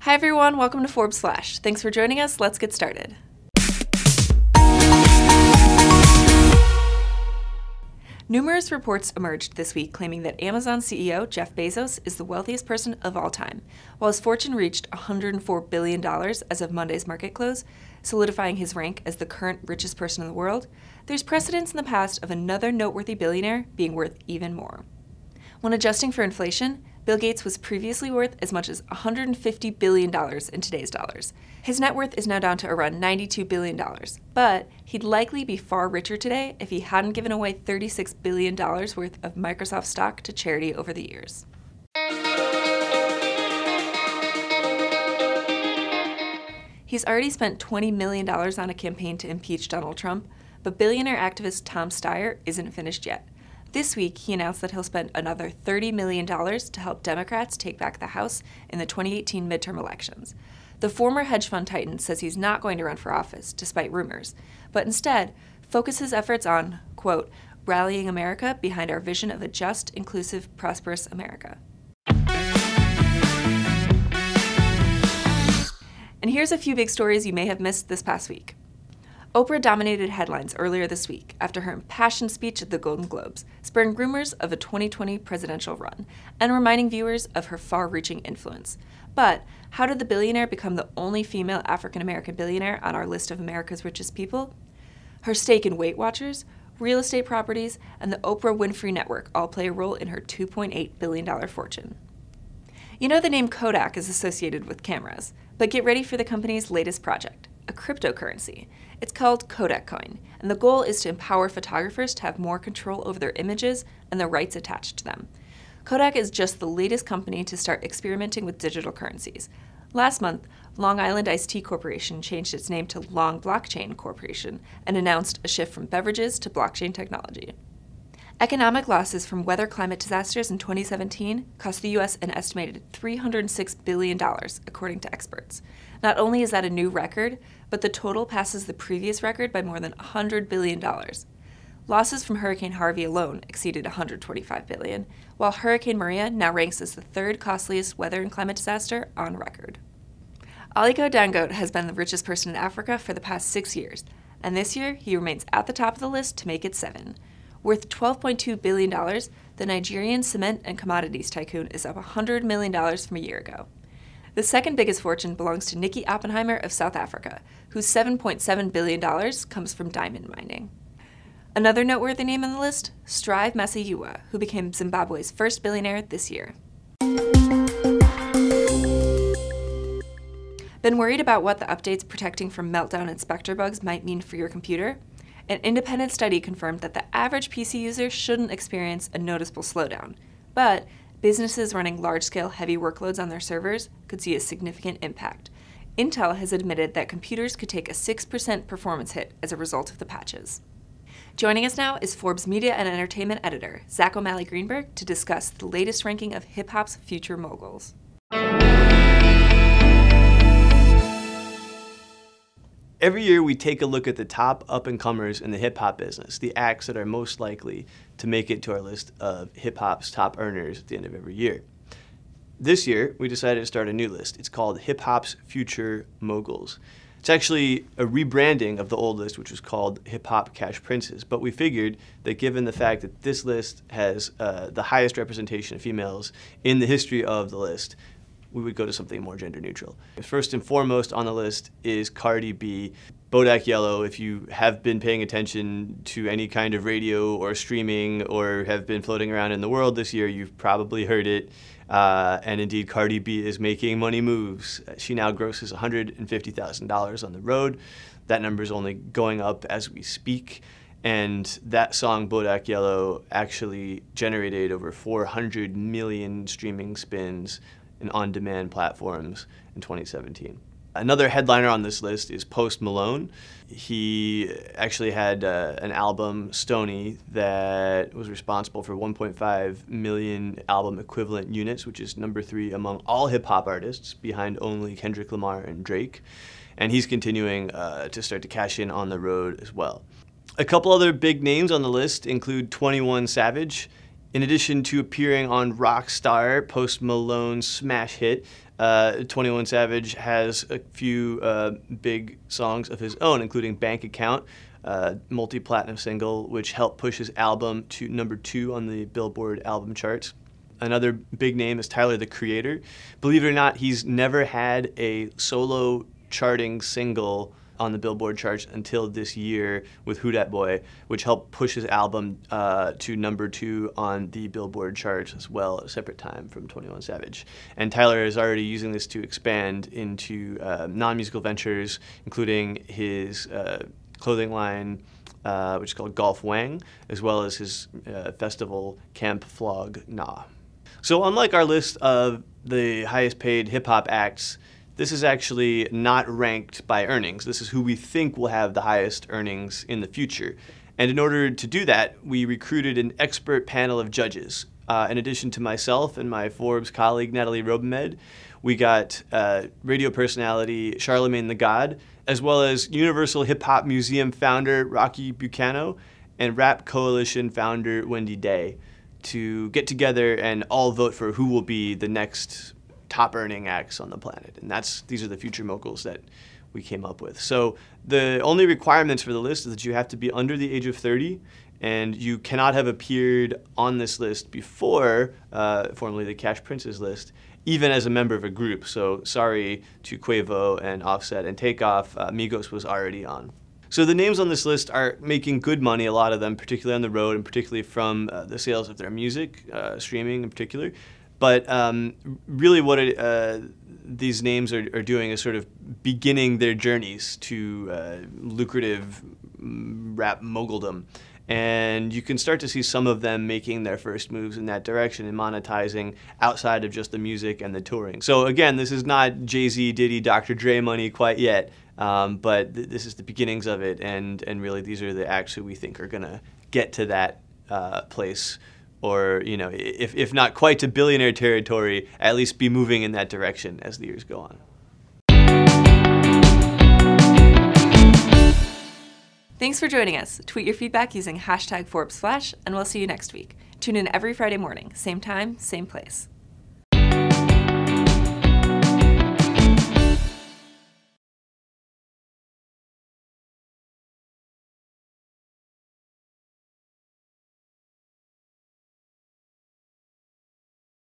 Hi everyone, welcome to Forbes Flash. Thanks for joining us. Let's get started. Numerous reports emerged this week claiming that Amazon CEO Jeff Bezos is the wealthiest person of all time, while his fortune reached $104 billion as of Monday's market close, solidifying his rank as the current richest person in the world. There's precedence in the past of another noteworthy billionaire being worth even more. When adjusting for inflation, Bill Gates was previously worth as much as $150 billion in today's dollars. His net worth is now down to around $92 billion, but he'd likely be far richer today if he hadn't given away $36 billion worth of Microsoft stock to charity over the years. He's already spent $20 million on a campaign to impeach Donald Trump, but billionaire activist Tom Steyer isn't finished yet. This week, he announced that he'll spend another $30 million to help Democrats take back the House in the 2018 midterm elections. The former hedge fund titan says he's not going to run for office, despite rumors, but instead focuses efforts on, quote, rallying America behind our vision of a just, inclusive, prosperous America. And here's a few big stories you may have missed this past week. Oprah dominated headlines earlier this week after her impassioned speech at the Golden Globes, spurring rumors of a 2020 presidential run and reminding viewers of her far-reaching influence. But how did the billionaire become the only female African-American billionaire on our list of America's richest people? Her stake in Weight Watchers, real estate properties, and the Oprah Winfrey Network all play a role in her $2.8 billion fortune. You know the name Kodak is associated with cameras, but get ready for the company's latest project, a cryptocurrency. It's called KODAKCoin, and the goal is to empower photographers to have more control over their images and the rights attached to them. Kodak is just the latest company to start experimenting with digital currencies. Last month, Long Island Iced Tea Corporation changed its name to Long Blockchain Corporation and announced a shift from beverages to blockchain technology. Economic losses from weather-climate disasters in 2017 cost the U.S. an estimated $306 billion, according to experts. Not only is that a new record, but the total passes the previous record by more than $100 billion. Losses from Hurricane Harvey alone exceeded $125 billion, while Hurricane Maria now ranks as the third costliest weather and climate disaster on record. Aliko Dangote has been the richest person in Africa for the past 6 years, and this year he remains at the top of the list to make it 7. Worth $12.2 billion, the Nigerian cement and commodities tycoon is up $100 million from a year ago. The second biggest fortune belongs to Nikki Oppenheimer of South Africa, whose $7.7 billion comes from diamond mining. Another noteworthy name on the list, Strive Masiyiwa, who became Zimbabwe's first billionaire this year. Been worried about what the updates protecting from meltdown and specter bugs might mean for your computer? An independent study confirmed that the average PC user shouldn't experience a noticeable slowdown, but businesses running large-scale heavy workloads on their servers could see a significant impact. Intel has admitted that computers could take a 6% performance hit as a result of the patches. Joining us now is Forbes Media and Entertainment editor, Zach O'Malley Greenberg, to discuss the latest ranking of hip-hop's future moguls. Every year we take a look at the top up-and-comers in the hip-hop business, the acts that are most likely to make it to our list of hip-hop's top earners at the end of every year. This year, we decided to start a new list. It's called Hip-Hop's Future Moguls. It's actually a rebranding of the old list, which was called Hip-Hop Cash Princes, but we figured that given the fact that this list has the highest representation of females in the history of the list, we would go to something more gender neutral. First and foremost on the list is Cardi B. Bodak Yellow, if you have been paying attention to any kind of radio or streaming or have been floating around in the world this year, you've probably heard it. And indeed, Cardi B is making money moves. She now grosses $150,000 on the road. That number is only going up as we speak. And that song, Bodak Yellow, actually generated over 400 million streaming spins and on-demand platforms in 2017. Another headliner on this list is Post Malone. He actually had an album, Stoney, that was responsible for 1.5 million album equivalent units, which is number 3 among all hip-hop artists, behind only Kendrick Lamar and Drake. And he's continuing to start to cash in on the road as well. A couple other big names on the list include 21 Savage, In addition to appearing on Rockstar, Post Malone's smash hit, 21 Savage has a few big songs of his own, including Bank Account, multi-platinum single, which helped push his album to #2 on the Billboard album charts. Another big name is Tyler, the Creator. Believe it or not, he's never had a solo charting single on the Billboard charts until this year with Who Dat Boy, which helped push his album to #2 on the Billboard charts as well, at a separate time from 21 Savage. And Tyler is already using this to expand into non-musical ventures, including his clothing line, which is called Golf Wang, as well as his festival Camp Flog Na. So unlike our list of the highest paid hip-hop acts, this is actually not ranked by earnings. This is who we think will have the highest earnings in the future. And in order to do that, we recruited an expert panel of judges. In addition to myself and my Forbes colleague, Natalie Robenmed, we got radio personality Charlemagne the God, as well as Universal Hip Hop Museum founder Rocky Bucano and Rap Coalition founder Wendy Day to get together and all vote for who will be the next top earning acts on the planet. And these are the future moguls that we came up with. So the only requirements for the list is that you have to be under the age of 30 and you cannot have appeared on this list before, formerly the Cash Princes list, even as a member of a group. So sorry to Quavo and Offset and Takeoff, Migos was already on. So the names on this list are making good money, a lot of them, particularly on the road and particularly from the sales of their music, streaming in particular. But really what these names are doing is sort of beginning their journeys to lucrative rap moguldom. And you can start to see some of them making their first moves in that direction and monetizing outside of just the music and the touring. So again, this is not Jay-Z, Diddy, Dr. Dre money quite yet, but this is the beginnings of it. And really these are the acts who we think are going to get to that place, or, you know, if not quite to billionaire territory, at least be moving in that direction as the years go on. Thanks for joining us. Tweet your feedback using #ForbesFlash, and we'll see you next week. Tune in every Friday morning, same time, same place.